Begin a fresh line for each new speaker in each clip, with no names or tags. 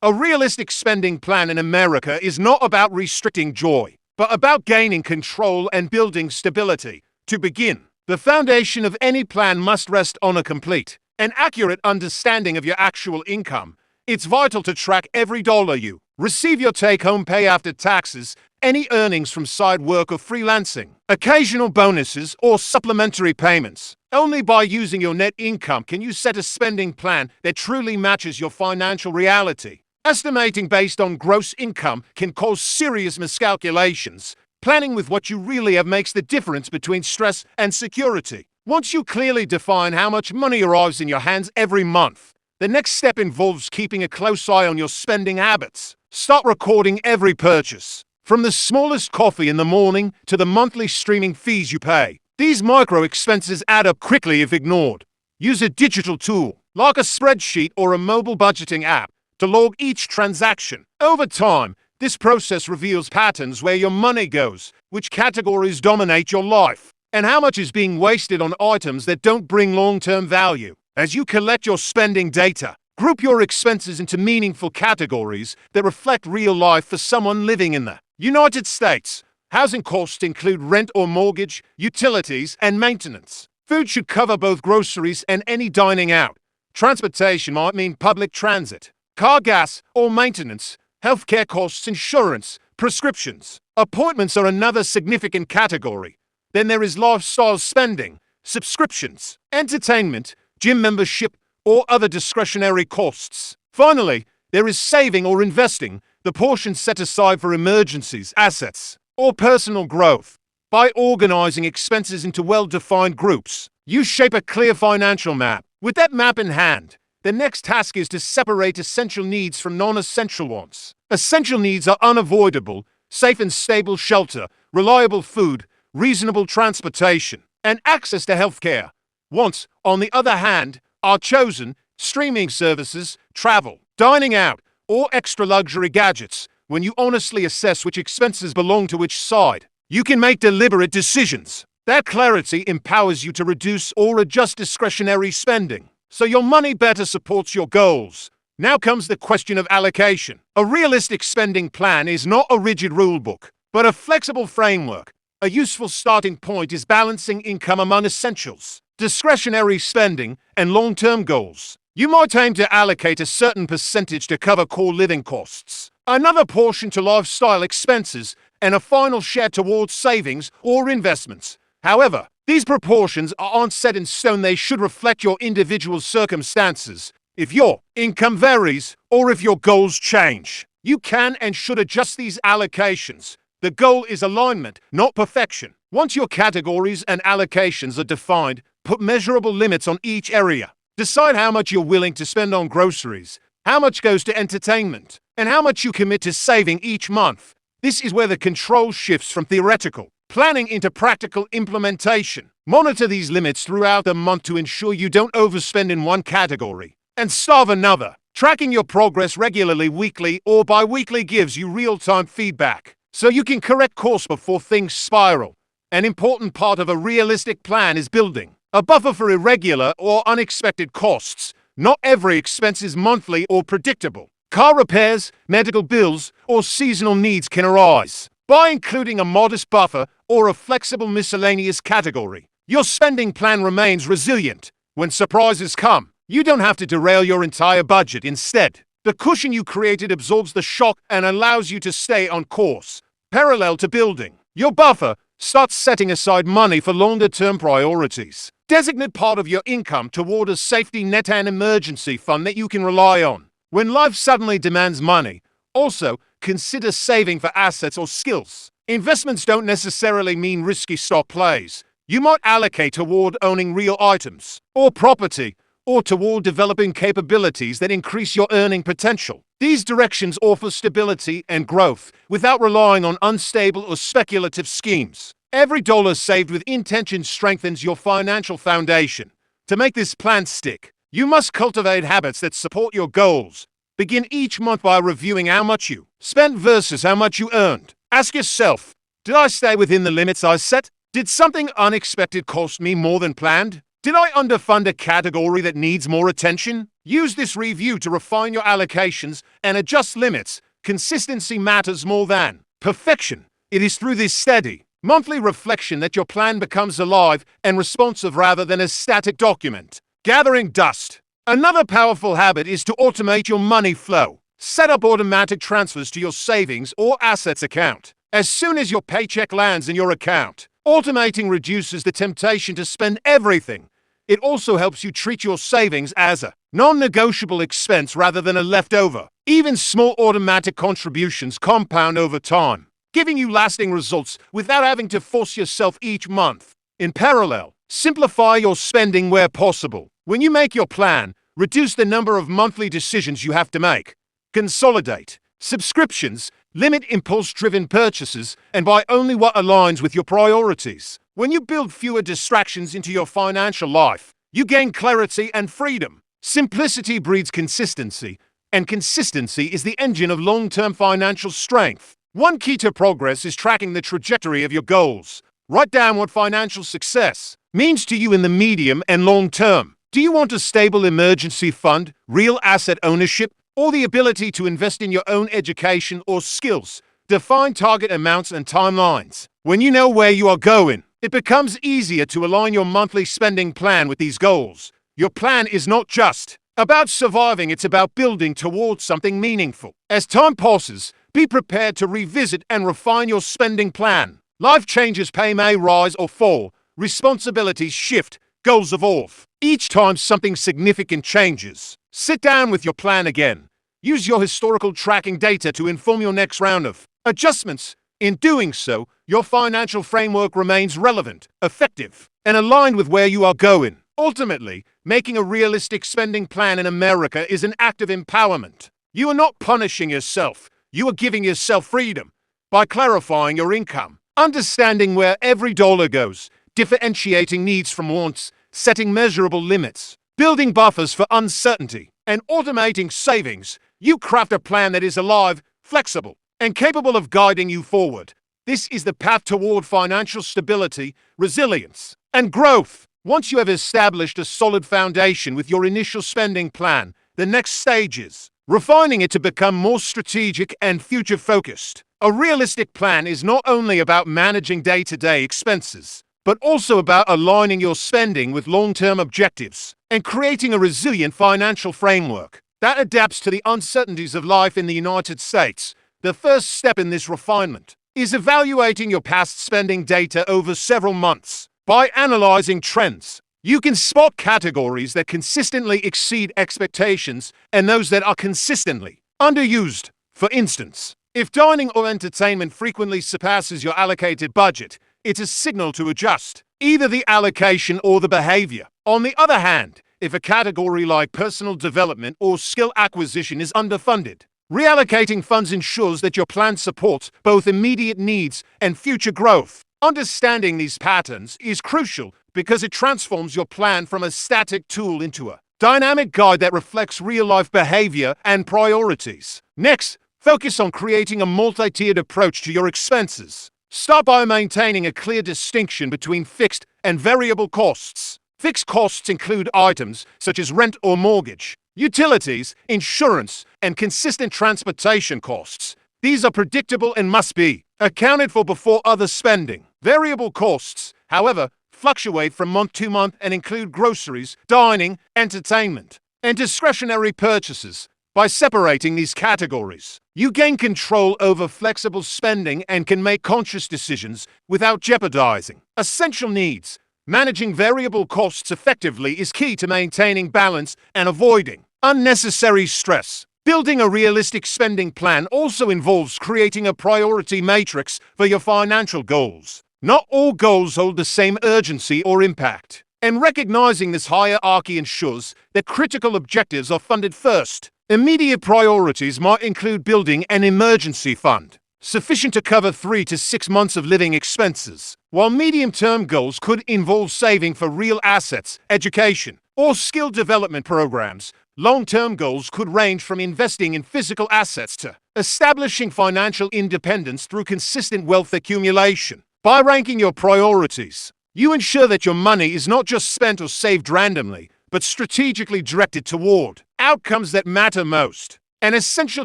A realistic spending plan in America is not about restricting joy, but about gaining control and building stability. To begin, the foundation of any plan must rest on a complete and accurate understanding of your actual income. It's vital to track every dollar you receive, your take-home pay after taxes, any earnings from side work or freelancing, occasional bonuses or supplementary payments. Only by using your net income can you set a spending plan that truly matches your financial reality. Estimating based on gross income can cause serious miscalculations. Planning with what you really have makes the difference between stress and security. Once you clearly define how much money arrives in your hands every month, the next step involves keeping a close eye on your spending habits. Start recording every purchase, from the smallest coffee in the morning to the monthly streaming fees you pay. These micro expenses add up quickly if ignored. Use a digital tool, like a spreadsheet or a mobile budgeting app, to log each transaction. Over time, this process reveals patterns where your money goes, which categories dominate your life, and how much is being wasted on items that don't bring long-term value. As you collect your spending data, group your expenses into meaningful categories that reflect real life for someone living in the United States. Housing costs include rent or mortgage, utilities, and maintenance. Food should cover both groceries and any dining out. Transportation might mean public transit, car gas, or maintenance. Healthcare costs, insurance, prescriptions. Appointments are another significant category. Then there is lifestyle spending, subscriptions, entertainment, gym membership, or other discretionary costs. Finally, there is saving or investing, the portion set aside for emergencies, assets, or personal growth. By organizing expenses into well-defined groups, you shape a clear financial map. With that map in hand, the next task is to separate essential needs from non-essential ones. Essential needs are unavoidable: safe and stable shelter, reliable food, reasonable transportation, and access to healthcare. Wants, on the other hand, are chosen: streaming services, travel, dining out, or extra luxury gadgets. When you honestly assess which expenses belong to which side, you can make deliberate decisions. That clarity empowers you to reduce or adjust discretionary spending, so your money better supports your goals. Now comes the question of allocation. A realistic spending plan is not a rigid rulebook, but a flexible framework. A useful starting point is balancing income among essentials, discretionary spending, and long-term goals. You might aim to allocate a certain percentage to cover core living costs, another portion to lifestyle expenses, and a final share towards savings or investments. However, these proportions aren't set in stone. They should reflect your individual circumstances. If your income varies, or if your goals change, you can and should adjust these allocations. The goal is alignment, not perfection. Once your categories and allocations are defined, put measurable limits on each area. Decide how much you're willing to spend on groceries, how much goes to entertainment, and how much you commit to saving each month. This is where the control shifts from theoretical planning into practical implementation. Monitor these limits throughout the month to ensure you don't overspend in one category and starve another. Tracking your progress regularly, weekly or bi-weekly, gives you real-time feedback, so you can correct course before things spiral. An important part of a realistic plan is building a buffer for irregular or unexpected costs. Not every expense is monthly or predictable. Car repairs, medical bills, or seasonal needs can arise. By including a modest buffer or a flexible miscellaneous category, your spending plan remains resilient. When surprises come, you don't have to derail your entire budget. Instead, the cushion you created absorbs the shock and allows you to stay on course. Parallel to building your buffer, start setting aside money for longer-term priorities. Designate part of your income toward a safety net and emergency fund that you can rely on when life suddenly demands money. Also, consider saving for assets or skills. Investments don't necessarily mean risky stock plays. You might allocate toward owning real items or property, or toward developing capabilities that increase your earning potential. These directions offer stability and growth without relying on unstable or speculative schemes. Every dollar saved with intention strengthens your financial foundation. To make this plan stick, you must cultivate habits that support your goals. Begin each month by reviewing how much you spent versus how much you earned. Ask yourself, did I stay within the limits I set? Did something unexpected cost me more than planned? Did I underfund a category that needs more attention? Use this review to refine your allocations and adjust limits. Consistency matters more than perfection. It is through this steady, monthly reflection that your plan becomes alive and responsive rather than a static document. Gathering dust. Another powerful habit is to automate your money flow. Set up automatic transfers to your savings or assets account. As soon as your paycheck lands in your account, automating reduces the temptation to spend everything. It also helps you treat your savings as a non-negotiable expense rather than a leftover. Even small automatic contributions compound over time, giving you lasting results without having to force yourself each month. In parallel, simplify your spending where possible. When you make your plan, reduce the number of monthly decisions you have to make. Consolidate subscriptions, limit impulse-driven purchases, and buy only what aligns with your priorities. When you build fewer distractions into your financial life, you gain clarity and freedom. Simplicity breeds consistency, and consistency is the engine of long-term financial strength. One key to progress is tracking the trajectory of your goals. Write down what financial success means to you in the medium and long term. Do you want a stable emergency fund, real asset ownership, or the ability to invest in your own education or skills? Define target amounts and timelines. When you know where you are going, it becomes easier to align your monthly spending plan with these goals. Your plan is not just about surviving, it's about building towards something meaningful. As time passes, be prepared to revisit and refine your spending plan. Life changes, pay may rise or fall, responsibilities shift, goals evolve. Each time something significant changes, sit down with your plan again. Use your historical tracking data to inform your next round of adjustments. In doing so, your financial framework remains relevant, effective, and aligned with where you are going. Ultimately, making a realistic spending plan in America is an act of empowerment. You are not punishing yourself, you are giving yourself freedom. By clarifying your income, understanding where every dollar goes, differentiating needs from wants, setting measurable limits, building buffers for uncertainty, and automating savings, you craft a plan that is alive, flexible, and capable of guiding you forward. This is the path toward financial stability, resilience, and growth. Once you have established a solid foundation with your initial spending plan, the next stage is refining it to become more strategic and future-focused. A realistic plan is not only about managing day-to-day expenses, but also about aligning your spending with long-term objectives and creating a resilient financial framework that adapts to the uncertainties of life in the United States. The first step in this refinement is evaluating your past spending data over several months. By analyzing trends, you can spot categories that consistently exceed expectations and those that are consistently underused. For instance, if dining or entertainment frequently surpasses your allocated budget, it's a signal to adjust either the allocation or the behavior. On the other hand, if a category like personal development or skill acquisition is underfunded, reallocating funds ensures that your plan supports both immediate needs and future growth. Understanding these patterns is crucial because it transforms your plan from a static tool into a dynamic guide that reflects real-life behavior and priorities. Next, focus on creating a multi-tiered approach to your expenses. Start by maintaining a clear distinction between fixed and variable costs. Fixed costs include items such as rent or mortgage, utilities, insurance, and consistent transportation costs. These are predictable and must be accounted for before other spending. Variable costs, however, fluctuate from month to month and include groceries, dining, entertainment, and discretionary purchases. By separating these categories, you gain control over flexible spending and can make conscious decisions without jeopardizing essential needs. Managing variable costs effectively is key to maintaining balance and avoiding unnecessary stress. Building a realistic spending plan also involves creating a priority matrix for your financial goals. Not all goals hold the same urgency or impact, and recognizing this hierarchy ensures that critical objectives are funded first. Immediate priorities might include building an emergency fund, sufficient to cover 3 to 6 months of living expenses, while medium-term goals could involve saving for real assets, education, or skill development programs. Long-term goals could range from investing in physical assets to establishing financial independence through consistent wealth accumulation. By ranking your priorities, You ensure that your money is not just spent or saved randomly, but strategically directed toward outcomes that matter most. An essential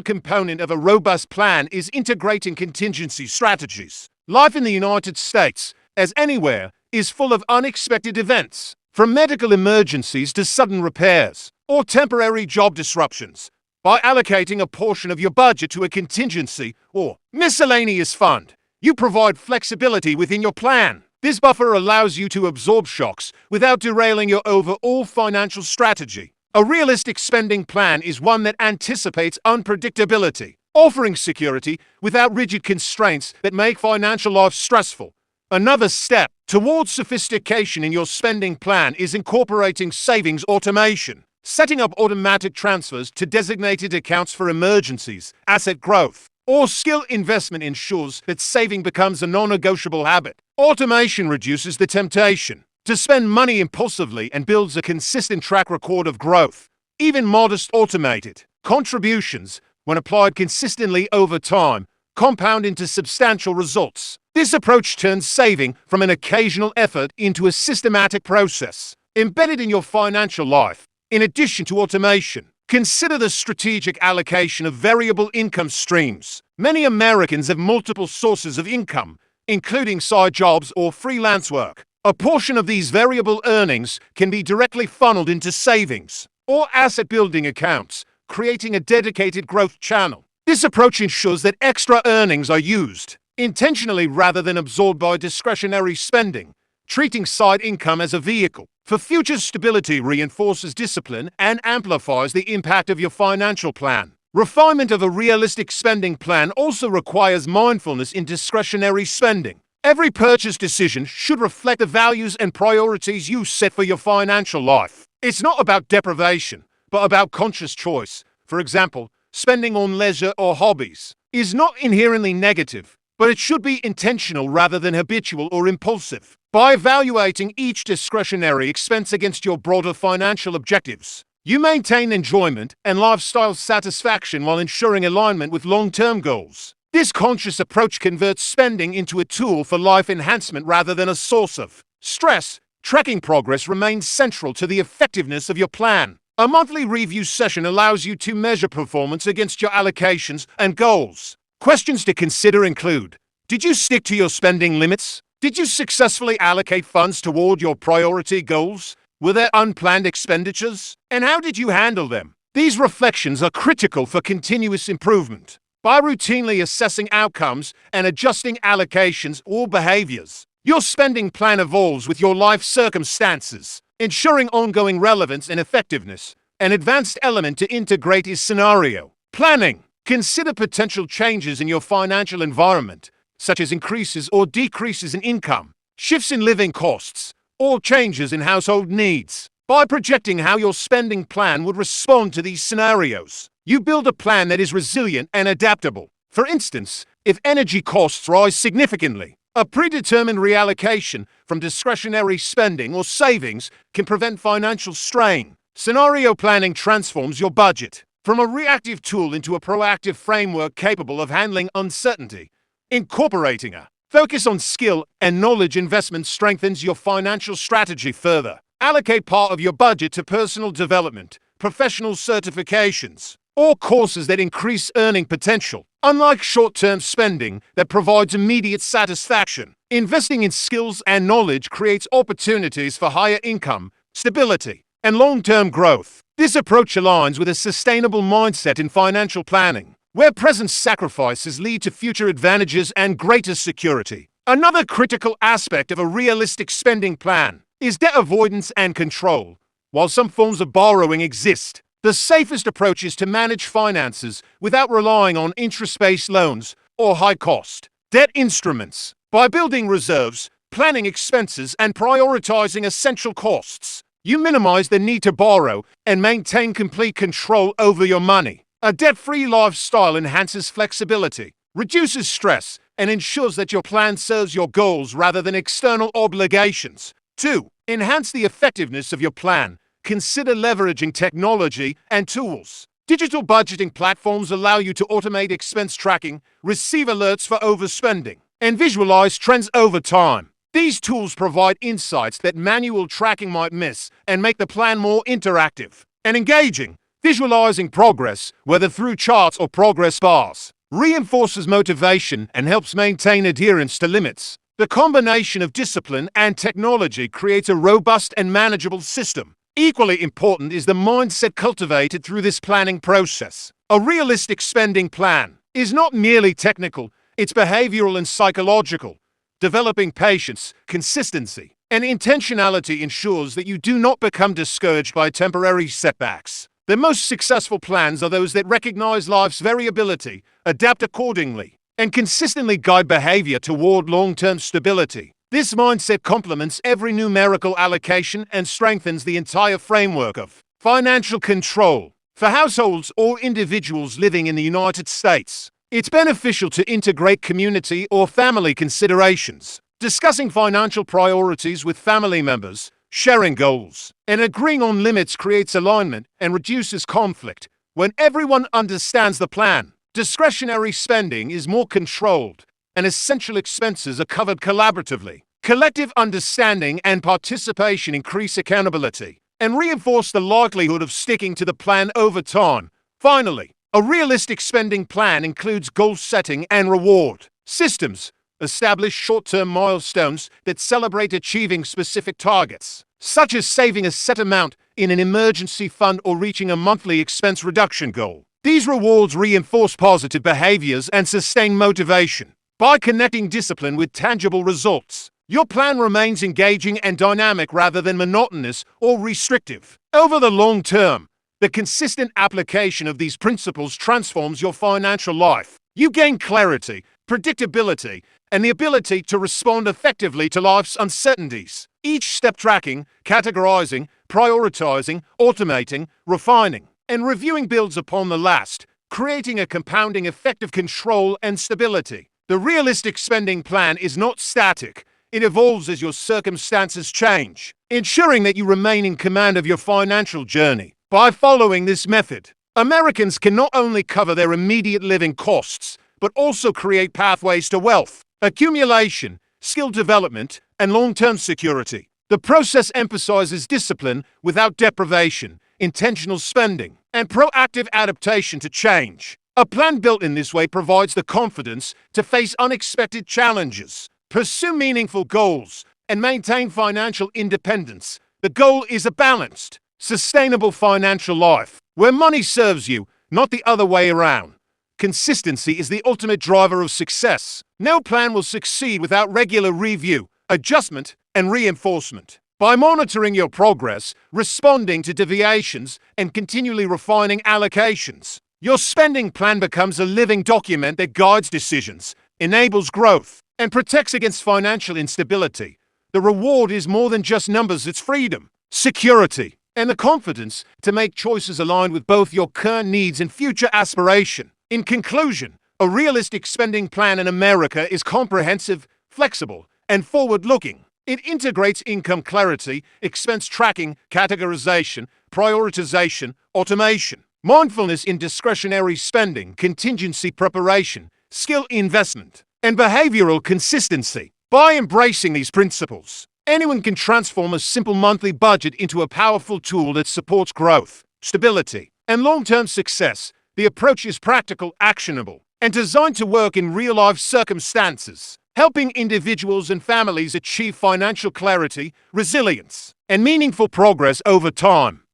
component of a robust plan is integrating contingency strategies. Life in the United States, as anywhere, is full of unexpected events, from medical emergencies to sudden repairs or temporary job disruptions. By allocating a portion of your budget to a contingency or miscellaneous fund, you provide flexibility within your plan. This buffer allows you to absorb shocks without derailing your overall financial strategy. A realistic spending plan is one that anticipates unpredictability, offering security without rigid constraints that make financial life stressful. Another step towards sophistication in your spending plan is incorporating savings automation. Setting up automatic transfers to designated accounts for emergencies, asset growth, or skill investment ensures that saving becomes a non-negotiable habit. Automation reduces the temptation to spend money impulsively and builds a consistent track record of growth. Even modest automated contributions, when applied consistently over time, compound into substantial results. This approach turns saving from an occasional effort into a systematic process embedded in your financial life. In addition to automation, consider the strategic allocation of variable income streams. Many Americans have multiple sources of income, including side jobs or freelance work. A portion of these variable earnings can be directly funneled into savings or asset-building accounts, creating a dedicated growth channel. This approach ensures that extra earnings are used intentionally rather than absorbed by discretionary spending. Treating side income as a vehicle for future stability reinforces discipline and amplifies the impact of your financial plan. Refinement of a realistic spending plan also requires mindfulness in discretionary spending. Every purchase decision should reflect the values and priorities you set for your financial life. It's not about deprivation, but about conscious choice. For example, spending on leisure or hobbies is not inherently negative, but it should be intentional rather than habitual or impulsive. By evaluating each discretionary expense against your broader financial objectives, you maintain enjoyment and lifestyle satisfaction while ensuring alignment with long-term goals. This conscious approach converts spending into a tool for life enhancement rather than a source of stress. Tracking progress remains central to the effectiveness of your plan. A monthly review session allows you to measure performance against your allocations and goals. Questions to consider include: did you stick to your spending limits? Did you successfully allocate funds toward your priority goals? Were there unplanned expenditures? And how did you handle them? These reflections are critical for continuous improvement. By routinely assessing outcomes and adjusting allocations or behaviors, your spending plan evolves with your life circumstances, ensuring ongoing relevance and effectiveness. An advanced element to integrate is scenario planning. Consider potential changes in your financial environment, such as increases or decreases in income, shifts in living costs, or changes in household needs. By projecting how your spending plan would respond to these scenarios, you build a plan that is resilient and adaptable. For instance, if energy costs rise significantly, a predetermined reallocation from discretionary spending or savings can prevent financial strain. Scenario planning transforms your budget from a reactive tool into a proactive framework capable of handling uncertainty. Incorporating a focus on skill and knowledge investment strengthens your financial strategy further. Allocate part of your budget to personal development, professional certifications, or courses that increase earning potential. Unlike short-term spending that provides immediate satisfaction, investing in skills and knowledge creates opportunities for higher income, stability, and long-term growth. This approach aligns with a sustainable mindset in financial planning, where present sacrifices lead to future advantages and greater security. Another critical aspect of a realistic spending plan is debt avoidance and control. While some forms of borrowing exist, the safest approach is to manage finances without relying on interest-based loans or high-cost debt instruments. By building reserves, planning expenses, and prioritizing essential costs, you minimize the need to borrow and maintain complete control over your money. A debt-free lifestyle enhances flexibility, reduces stress, and ensures that your plan serves your goals rather than external obligations. 2. Enhance the effectiveness of your plan. Consider leveraging technology and tools. Digital budgeting platforms allow you to automate expense tracking, receive alerts for overspending, and visualize trends over time. These tools provide insights that manual tracking might miss and make the plan more interactive and engaging. Visualizing progress, whether through charts or progress bars, reinforces motivation and helps maintain adherence to limits. The combination of discipline and technology creates a robust and manageable system. Equally important is the mindset cultivated through this planning process. A realistic spending plan is not merely technical, it's behavioral and psychological. Developing patience, consistency, and intentionality ensures that you do not become discouraged by temporary setbacks. The most successful plans are those that recognize life's variability, adapt accordingly, and consistently guide behavior toward long-term stability. This mindset complements every numerical allocation and strengthens the entire framework of financial control. For households or individuals living in the United States, it's beneficial to integrate community or family considerations. Discussing financial priorities with family members, sharing goals, and agreeing on limits creates alignment and reduces conflict. When everyone understands the plan, discretionary spending is more controlled, and essential expenses are covered collaboratively. Collective understanding and participation increase accountability and reinforce the likelihood of sticking to the plan over time. Finally, a realistic spending plan includes goal setting and reward systems. Establish short-term milestones that celebrate achieving specific targets, such as saving a set amount in an emergency fund or reaching a monthly expense reduction goal. These rewards reinforce positive behaviors and sustain motivation. By connecting discipline with tangible results, your plan remains engaging and dynamic rather than monotonous or restrictive. Over the long term, the consistent application of these principles transforms your financial life. You gain clarity, predictability, and the ability to respond effectively to life's uncertainties. Each step tracking, categorizing, prioritizing, automating, refining, and reviewing builds upon the last, creating a compounding effect of control and stability. The realistic spending plan is not static. It evolves as your circumstances change, ensuring that you remain in command of your financial journey. By following this method, Americans can not only cover their immediate living costs, but also create pathways to wealth, accumulation, skill development, and long-term security. The process emphasizes discipline without deprivation, intentional spending, and proactive adaptation to change. A plan built in this way provides the confidence to face unexpected challenges, pursue meaningful goals, and maintain financial independence. The goal is a balanced, sustainable financial life, where money serves you, not the other way around. Consistency is the ultimate driver of success. No plan will succeed without regular review, adjustment, and reinforcement. By monitoring your progress, responding to deviations, and continually refining allocations, your spending plan becomes a living document that guides decisions, enables growth, and protects against financial instability. The reward is more than just numbers, it's freedom, security, and the confidence to make choices aligned with both your current needs and future aspiration. In conclusion, a realistic spending plan in America is comprehensive, flexible, and forward-looking. It integrates income clarity, expense tracking, categorization, prioritization, automation, mindfulness in discretionary spending, contingency preparation, skill investment, and behavioral consistency. By embracing these principles, anyone can transform a simple monthly budget into a powerful tool that supports growth, stability, and long-term success. The approach is practical, actionable, and designed to work in real-life circumstances, helping individuals and families achieve financial clarity, resilience, and meaningful progress over time.